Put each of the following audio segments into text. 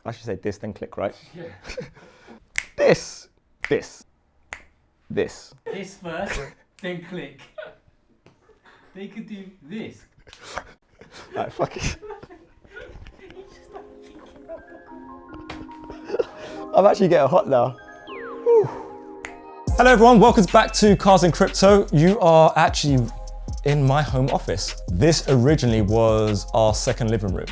I should say this, then click, right? Yeah. This. This first, then click. They could do this. Right, fuck it. I'm actually getting hot now. Whew. Hello everyone, welcome back to Cars and Crypto. You are actually in my home office. This originally was our second living room.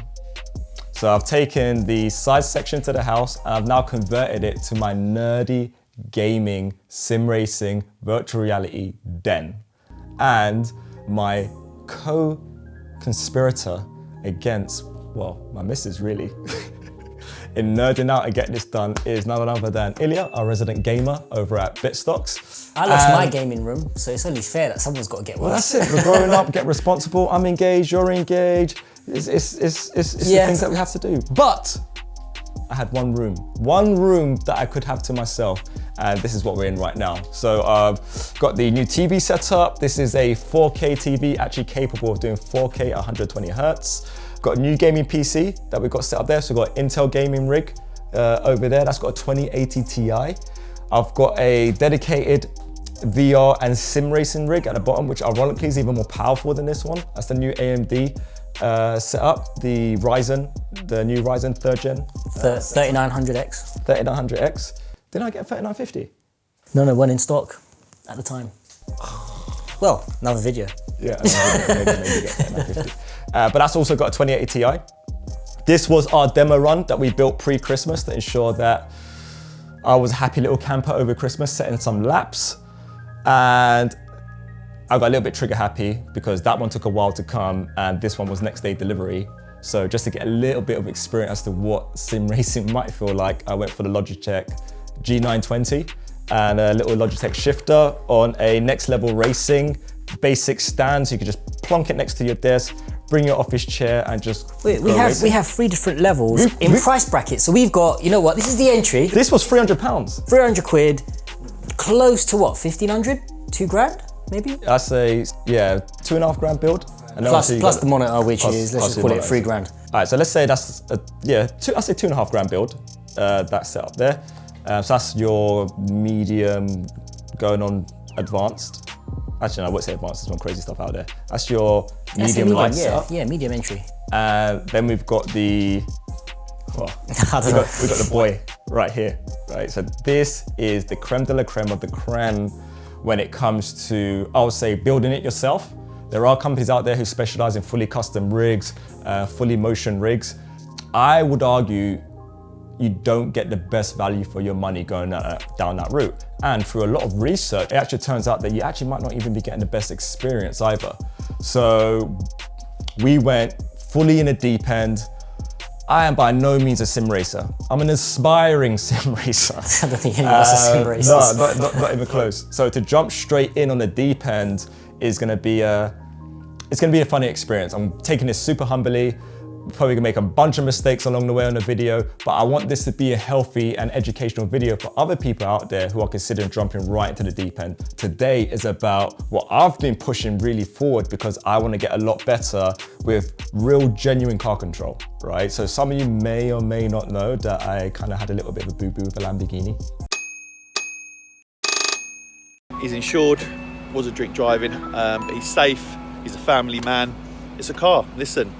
So I've taken the side section to the house and I've now converted it to my nerdy gaming, sim racing, virtual reality den. And my co-conspirator against, well, my missus really, in nerding out and getting this done is none other than Elia, our resident gamer over at Bitstocks. I lost my gaming room, so it's only fair that someone's got to get one. Well, that's it. We're growing up, get responsible. I'm engaged, you're engaged. It's the things that we have to do. But I had one room that I could have to myself, and this is what we're in right now. So got the new TV set up. This is a 4K TV, actually capable of doing 4K at 120 Hertz. Got a new gaming PC that we've got set up there. So we've got an Intel gaming rig over there. That's got a 2080 Ti. I've got a dedicated VR and sim racing rig at the bottom, which ironically is even more powerful than this one. That's the new AMD setup, the new Ryzen 3rd gen. 3900X. 3900X. Didn't I get a 3950? No, one in stock at the time. Well, another video. Yeah, maybe get 3950. But that's also got a 2080 Ti. This was our demo run that we built pre-Christmas to ensure that I was a happy little camper over Christmas, setting some laps. And I got a little bit trigger happy because that one took a while to come and this one was next day delivery. So just to get a little bit of experience as to what sim racing might feel like, I went for the Logitech G920 and a little Logitech shifter on a next level racing basic stand. So you could just plonk it next to your desk, bring your office chair and just we have 3 different levels in price brackets. So we've got, you know what, this is the entry. This was £300. 300 quid, close to what, 1500? 2 grand, maybe? I say, yeah, 2.5 grand build. And plus the monitor, which is, let's just call it 3 grand. All right, so let's say that's, I say 2.5 grand build, that's set up there. So that's your medium going on advanced. Actually, no, I won't say advanced, there's some crazy stuff out there. That's your medium light setup. Yeah, medium entry. Then we've got the, well, we've got the boy right here, right? So this is the creme de la creme of the creme when it comes to, I would say, building it yourself. There are companies out there who specialize in fully custom rigs, fully motion rigs. I would argue you don't get the best value for your money going down that route. And through a lot of research, it actually turns out that you actually might not even be getting the best experience either. So we went fully in the deep end. I am by no means a sim racer. I'm an aspiring sim racer. I don't think any of us are sim racers. No, not even close. So to jump straight in on the deep end is gonna be a funny experience. I'm taking this super humbly. Probably gonna make a bunch of mistakes along the way on the video, but I want this to be a healthy and educational video for other people out there who are considering jumping right into the deep end. Today is about what I've been pushing really forward because I wanna get a lot better with real genuine car control, right? So some of you may or may not know that I kind of had a little bit of a boo-boo with the Lamborghini. He's insured, wasn't drink driving, but he's safe, he's a family man. It's a car, listen.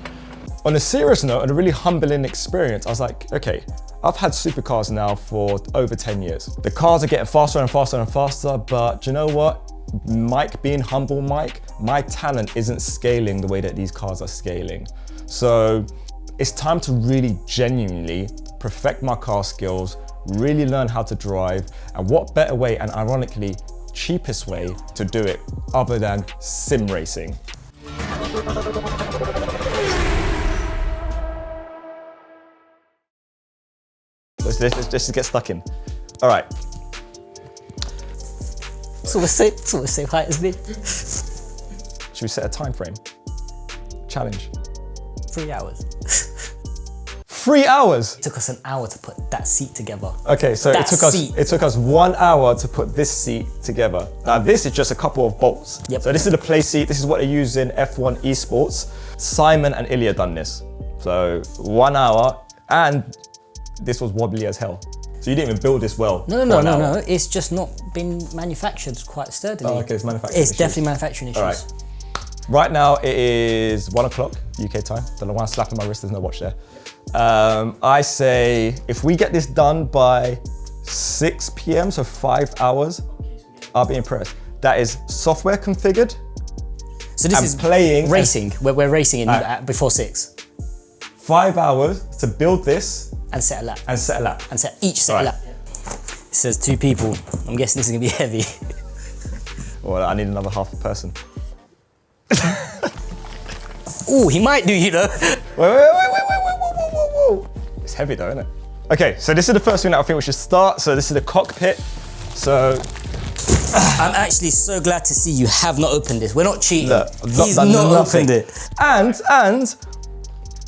On a serious note, and a really humbling experience, I was like, okay, I've had supercars now for over 10 years. The cars are getting faster and faster and faster, but do you know what? Mike, being humble Mike, my talent isn't scaling the way that these cars are scaling. So it's time to really genuinely perfect my car skills, really learn how to drive, and what better way, and ironically, cheapest way to do it other than sim racing. Let's just get stuck in. All right. Sort of same height as me. Should we set a time frame? Challenge. 3 hours. 3 hours? It took us an hour to put that seat together. Okay, so it took us 1 hour to put this seat together. Now this is just a couple of bolts. Yep. So this is the play seat. This is what they use in F1 eSports. Simon and Elia done this. So 1 hour, and this was wobbly as hell. So you didn't even build this well. No. It's just not been manufactured quite sturdily. Oh, okay, it's manufacturing It's issues. definitely manufacturing issues. All right. Right now it is 1 o'clock UK time. Don't know why I'm slapping my wrist, there's no watch there. I say if we get this done by 6 p.m, so 5 hours, I'll be impressed. That is software configured. So this is playing racing. We're racing in before 6. 5 hours to build this and set a lap. And set a lap. And set each set a lap. It says 2 people. I'm guessing this is gonna be heavy. Well, I need another half a person. Oh, he might do, you know. Whoa. It's heavy though, isn't it? Okay, so this is the first thing that I think we should start. So this is the cockpit. So I'm actually so glad to see you have not opened this. We're not cheating. Look, He's not opened it. And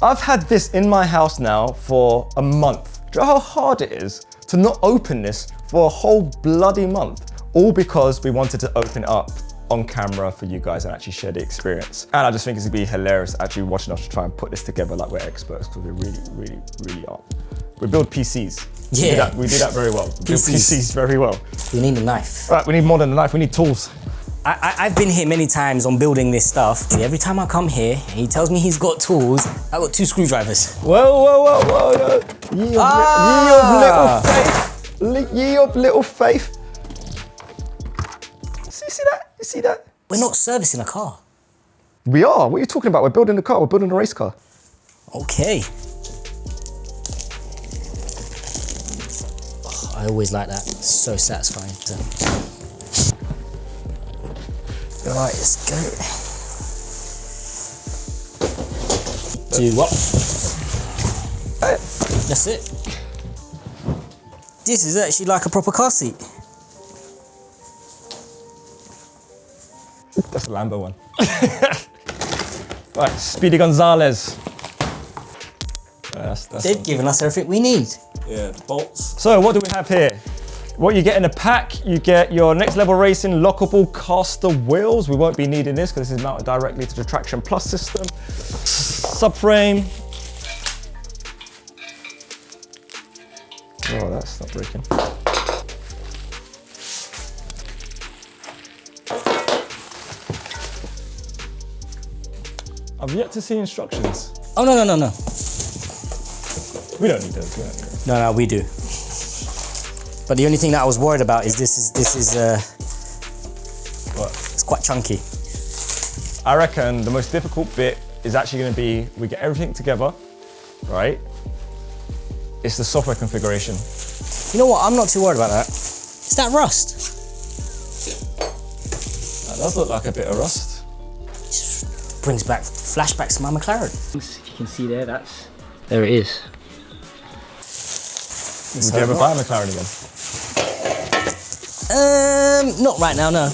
I've had this in my house now for a month. Do you know how hard it is to not open this for a whole bloody month? All because we wanted to open it up on camera for you guys and actually share the experience. And I just think it's gonna be hilarious actually watching us try and put this together like we're experts, because we really are. We build PCs. Yeah. We do that very well. We build PCs very well. We need a knife. Right, we need more than a knife, we need tools. I've been here many times on building this stuff. Every time I come here, he tells me he's got tools. I got 2 screwdrivers. Whoa. Ye of little faith. You see that? We're not servicing a car. We are. What are you talking about? We're building a car. We're building a race car. Okay. Oh, I always like that. It's so satisfying. All right, let's go. Do what? That's it. This is actually like a proper car seat. That's the Lambo one. Right, Speedy Gonzalez. They've given us everything we need. Yeah, the bolts. So what do we have here? What you get in a pack, you get your Next Level Racing lockable caster wheels. We won't be needing this because this is mounted directly to the Traction Plus system. Subframe. Oh, that's not breaking. I've yet to see instructions. Oh, no. We don't need those, No, we do. But the only thing that I was worried about is this is what? It's quite chunky. I reckon the most difficult bit is actually going to be, we get everything together, right? It's the software configuration. You know what? I'm not too worried about that. Is that rust? That does look like a bit of rust. Just brings back flashbacks to my McLaren. If you can see there, there it is. Would you ever buy a McLaren again? Not right now, no.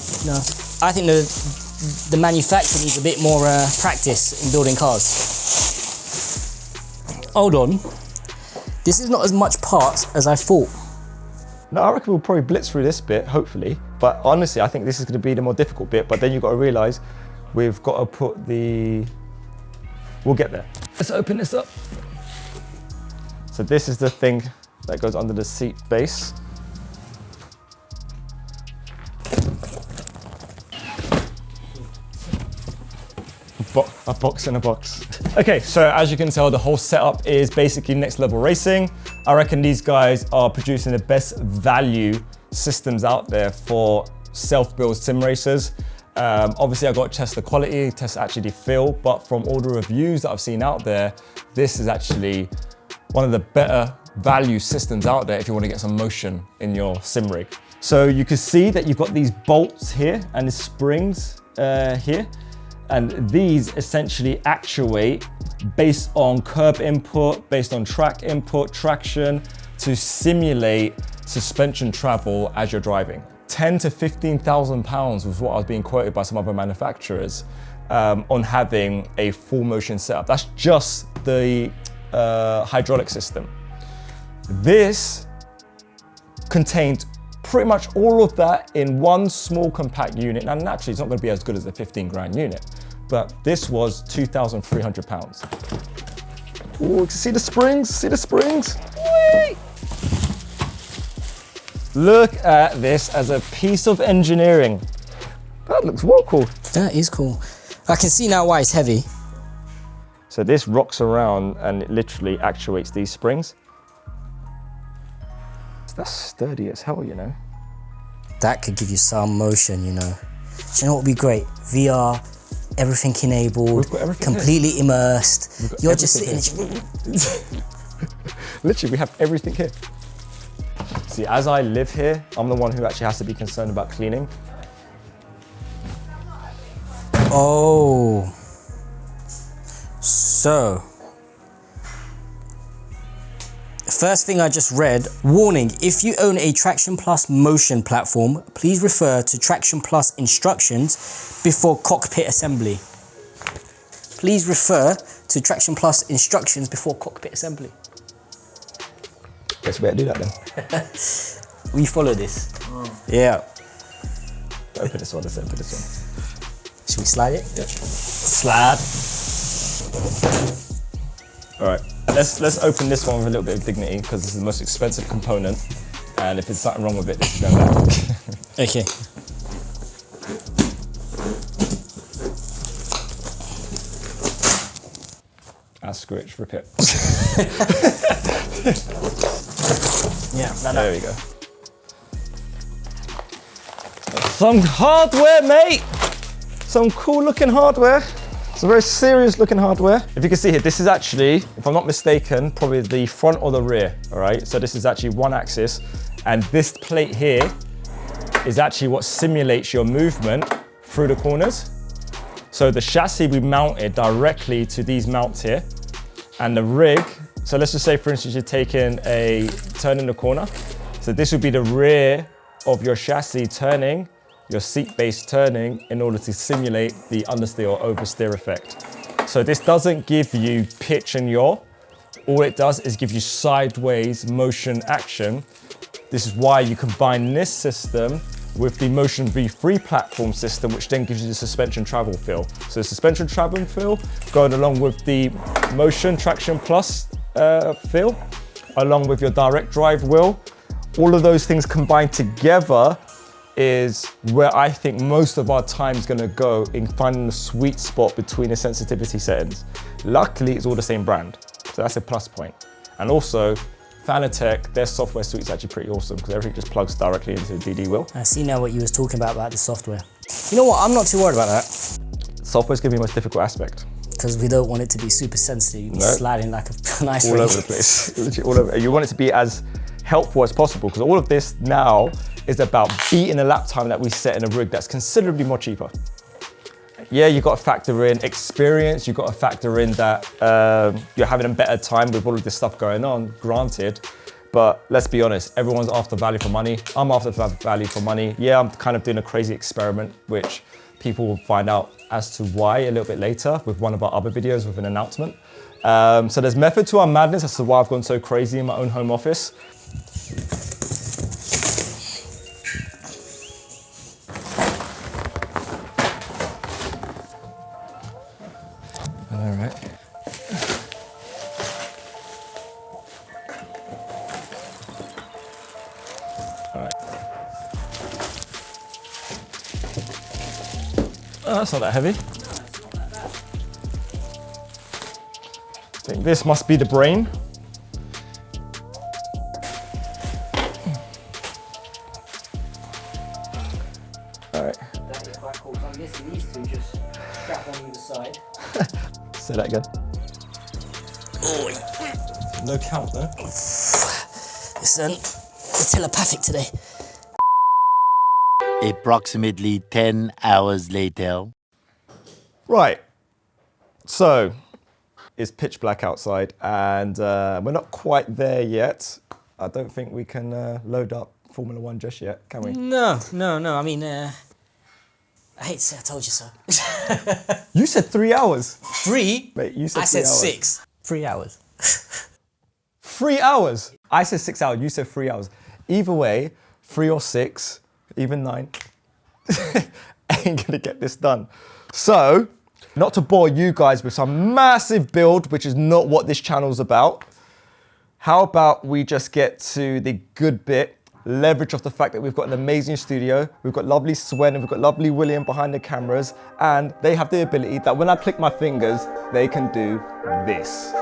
I think the manufacturer needs a bit more practice in building cars. Hold on. This is not as much parts as I thought. No, I reckon we'll probably blitz through this bit, hopefully. But honestly, I think this is going to be the more difficult bit. But then you've got to realise we've got to put the... We'll get there. Let's open this up. So this is the thing that goes under the seat base. A box in a box. Okay, so as you can tell, the whole setup is basically Next Level Racing. I reckon these guys are producing the best value systems out there for self-build sim racers. Obviously, I've got to test the quality, test actually the feel, but from all the reviews that I've seen out there, this is actually one of the better value systems out there if you want to get some motion in your sim rig. So you can see that you've got these bolts here and the springs here. And these essentially actuate based on curb input, based on track input, traction, to simulate suspension travel as you're driving. 10 to 15,000 pounds was what I was being quoted by some other manufacturers on having a full motion setup. That's just the hydraulic system. This contained pretty much all of that in one small compact unit. Now naturally it's not going to be as good as a 15 grand unit, but this was 2,300 pounds. Oh, you can see the springs, Whee! Look at this as a piece of engineering. That looks well cool. That is cool. I can see now why it's heavy. So this rocks around and it literally actuates these springs. That's sturdy as hell, you know. That could give you some motion, you know. Do you know what would be great? VR, everything enabled, We've got everything completely here. immersed. You're just sitting Literally, we have everything here. See, as I live here, I'm the one who actually has to be concerned about cleaning. Oh. So. First thing I just read, warning, if you own a Traction Plus motion platform, please refer to Traction Plus instructions before cockpit assembly. Please refer to Traction Plus instructions before cockpit assembly. Guess we better do that then. We follow this. Yeah. Open this one, let's open this one. Should we slide it? Yeah. Slide. All right, let's open this one with a little bit of dignity because this is the most expensive component. And if there's something wrong with it, this is going back. Okay. Screw it, rip it. Yeah, There we go. Some hardware, mate. Some cool looking hardware. It's a very serious looking hardware. If you can see here, this is actually, if I'm not mistaken, probably the front or the rear, all right? So this is actually one axis, and this plate here is actually what simulates your movement through the corners. So the chassis we mounted directly to these mounts here, and the rig, so let's just say for instance, you're taking a turn in the corner. So this would be the rear of your chassis turning, your seat base turning in order to simulate the understeer or oversteer effect. So this doesn't give you pitch and yaw. All it does is give you sideways motion action. This is why you combine this system with the Motion V3 platform system, which then gives you the suspension travel feel. So the suspension travel feel going along with the Motion Traction Plus feel, along with your direct drive wheel. All of those things combined together is where I think most of our time is gonna go in finding the sweet spot between the sensitivity settings. Luckily, it's all the same brand, so that's a plus point. And also, Fanatec, their software suite is actually pretty awesome because everything just plugs directly into the DD wheel. I see now what you was talking about the software. You know what, I'm not too worried about that. Software's gonna be the most difficult aspect. Because we don't want it to be super sensitive, No. sliding like a nice All ring. over the place, literally all over. You want it to be as helpful as possible because all of this now is about beating a lap time that we set in a rig that's considerably more cheaper. Yeah, you've got to factor in experience, you've got to factor in that you're having a better time with all of this stuff going on, granted, but let's be honest, everyone's after value for money. I'm after value for money. Yeah, I'm kind of doing a crazy experiment, which people will find out as to why a little bit later with one of our other videos with an announcement. So there's method to our madness as to why I've gone so crazy in my own home office. All right. All right. Oh, that's not that heavy. I think this must be the brain. All right. That is quite cool. So I'm guessing these two just strap on either side. Say that again. No count though. Listen, we're telepathic today. Approximately 10 hours later. Right. So it's pitch black outside and we're not quite there yet. I don't think we can load up Formula One just yet, can we? No. I mean, I hate to say I told you so. You said 3 hours. 3? Mate, you said I 3 said hours. 6. 3 hours. 3 hours. I said 6 hours. You said 3 hours. Either way, 3 or 6, even 9, ain't gonna get this done. So, not to bore you guys with some massive build, which is not what this channel's about, how about we just get to the good bit leverage off the fact that we've got an amazing studio, we've got lovely Swen, and we've got lovely William behind the cameras, and they have the ability that when I click my fingers, they can do this.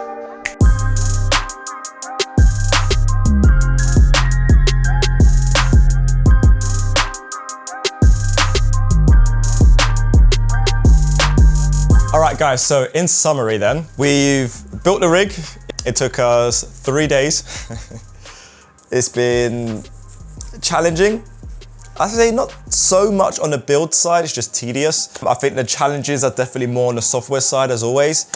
All right, guys, so in summary then, we've built the rig. It took us 3 days. It's been challenging. I'd say not so much on the build side, it's just tedious. I think the challenges are definitely more on the software side as always.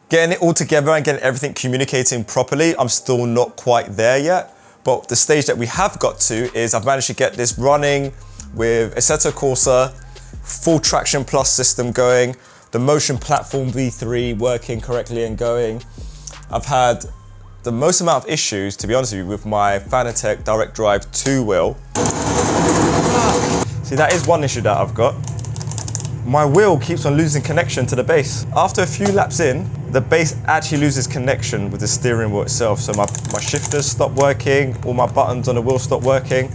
Getting it all together and getting everything communicating properly, I'm still not quite there yet. But the stage that we have got to is I've managed to get this running with Assetto Corsa, full Traction Plus system going, the Motion Platform V3 working correctly and going. I've had the most amount of issues, to be honest with you, with my Fanatec direct drive 2-wheel. See, that is one issue that I've got. My wheel keeps on losing connection to the base. After a few laps in, the base actually loses connection with the steering wheel itself. So my shifters stop working, all my buttons on the wheel stop working.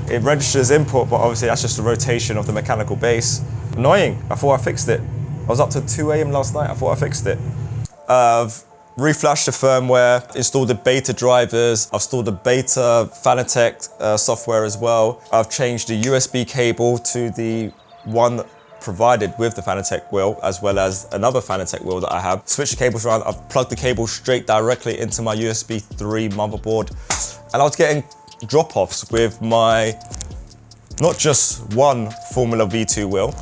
It registers input, but obviously that's just a rotation of the mechanical base. Annoying, I thought I fixed it. I was up to 2 AM last night, I thought I fixed it. I've reflashed the firmware, installed the beta drivers, I've installed the beta Fanatec software as well. I've changed the USB cable to the one provided with the Fanatec wheel, as well as another Fanatec wheel that I have. Switched the cables around, I've plugged the cable straight directly into my USB 3 motherboard. And I was getting drop-offs with my, not just one Formula V2 wheel,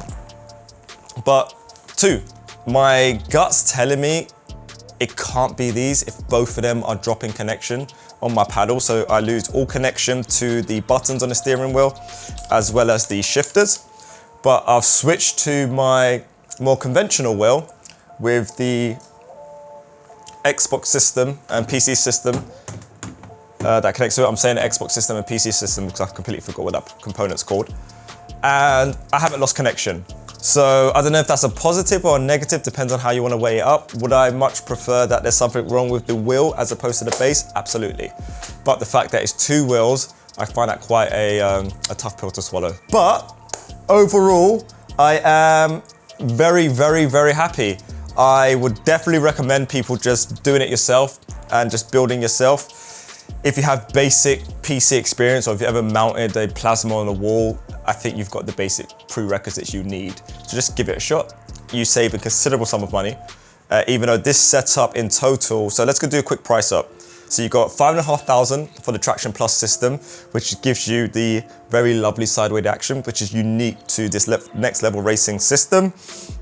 but 2. My gut's telling me it can't be these if both of them are dropping connection on my paddle. So I lose all connection to the buttons on the steering wheel, as well as the shifters. But I've switched to my more conventional wheel with the Xbox system and PC system that connects to it. I'm saying the Xbox system and PC system because I completely forgot what that component's called. And I haven't lost connection. So I don't know if that's a positive or a negative, depends on how you want to weigh it up. Would I much prefer that there's something wrong with the wheel as opposed to the base? Absolutely. But the fact that it's 2 wheels, I find that quite a tough pill to swallow. But overall, I am very, very, very happy. I would definitely recommend people just doing it yourself and just building yourself. If you have basic PC experience or if you ever mounted a plasma on a wall, I think you've got the basic prerequisites you need. So just give it a shot. You save a considerable sum of money, even though this setup in total, so let's go do a quick price up. So you've got 5,500 for the Traction Plus system, which gives you the very lovely sideways action, which is unique to this next level racing system.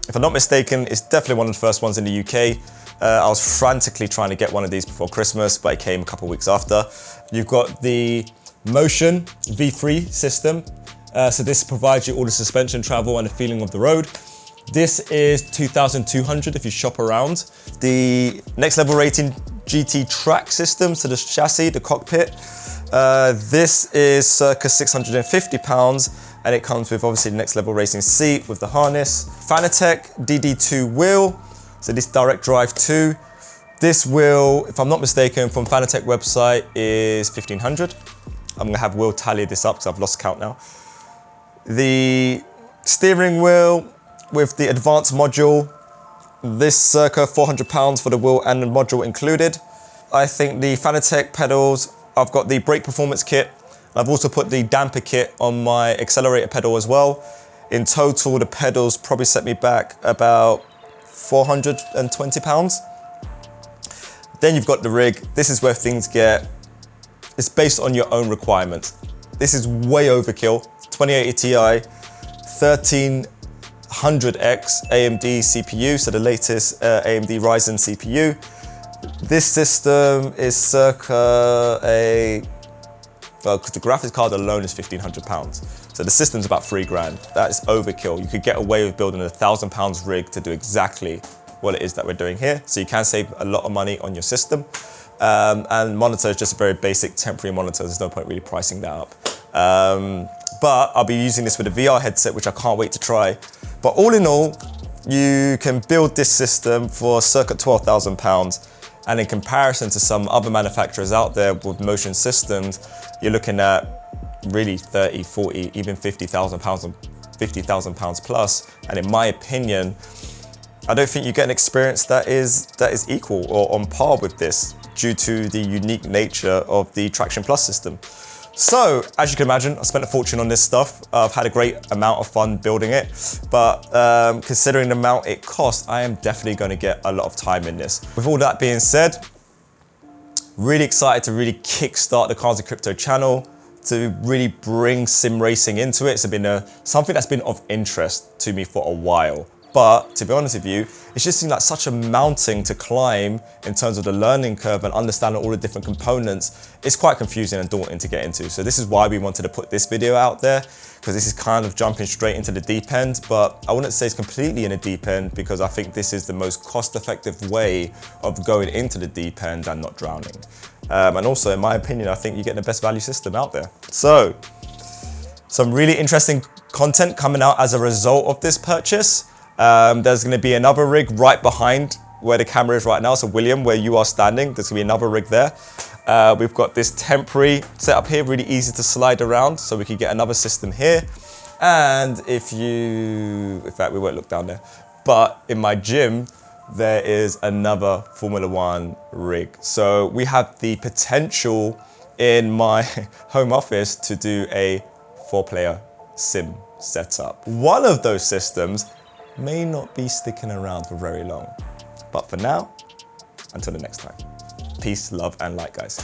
If I'm not mistaken, it's definitely one of the first ones in the UK. I was frantically trying to get one of these before Christmas, but it came a couple of weeks after. You've got the Motion V3 system. So this provides you all the suspension travel and the feeling of the road. This is 2,200 if you shop around. The next level rating GT track system, so the chassis, the cockpit. This is circa £650 and it comes with obviously the next level racing seat with the harness. Fanatec DD2 wheel, so this direct drive 2. This wheel, if I'm not mistaken, from Fanatec website is 1,500. I'm gonna have Will tally this up because I've lost count now. The steering wheel with the advanced module, this circa £400 for the wheel and the module included. I think the Fanatec pedals, I've got the brake performance kit. I've also put the damper kit on my accelerator pedal as well. In total, the pedals probably set me back about £420. Then you've got the rig. This is where things get, it's based on your own requirements. This is way overkill. 2080 Ti, 1300X AMD CPU, so the latest AMD Ryzen CPU. This system is circa because the graphics card alone is £1,500. So the system's about £3,000. That is overkill. You could get away with building a £1,000 rig to do exactly what it is that we're doing here. So you can save a lot of money on your system. And monitor is just a very basic temporary monitor. There's no point really pricing that up. But I'll be using this with a VR headset, which I can't wait to try. But all in all, you can build this system for circa £12,000. And in comparison to some other manufacturers out there with motion systems, you're looking at really 30, 40, even 50,000 pounds and 50,000 pounds plus. And in my opinion, I don't think you get an experience that is equal or on par with this due to the unique nature of the Traction Plus system. So, as you can imagine, I spent a fortune on this stuff. I've had a great amount of fun building it, but considering the amount it costs, I am definitely going to get a lot of time in this. With all that being said, really excited to really kickstart the CarsNCrypto channel, to really bring sim racing into it. It's been something that's been of interest to me for a while. But to be honest with you, it's just seemed like such a mountain to climb in terms of the learning curve and understanding all the different components. It's quite confusing and daunting to get into. So this is why we wanted to put this video out there, because this is kind of jumping straight into the deep end, but I wouldn't say it's completely in the deep end, because I think this is the most cost-effective way of going into the deep end and not drowning. And also, in my opinion, I think you're getting the best value system out there. So, some really interesting content coming out as a result of this purchase. There's going to be another rig right behind where the camera is right now. So William, where you are standing, there's going to be another rig there. We've got this temporary setup here, really easy to slide around, so we can get another system here. And in fact, we won't look down there, but in my gym, there is another Formula One rig. So we have the potential in my home office to do a 4-player sim setup. One of those systems may not be sticking around for very long. But for now, until the next time. Peace, love, and light, guys.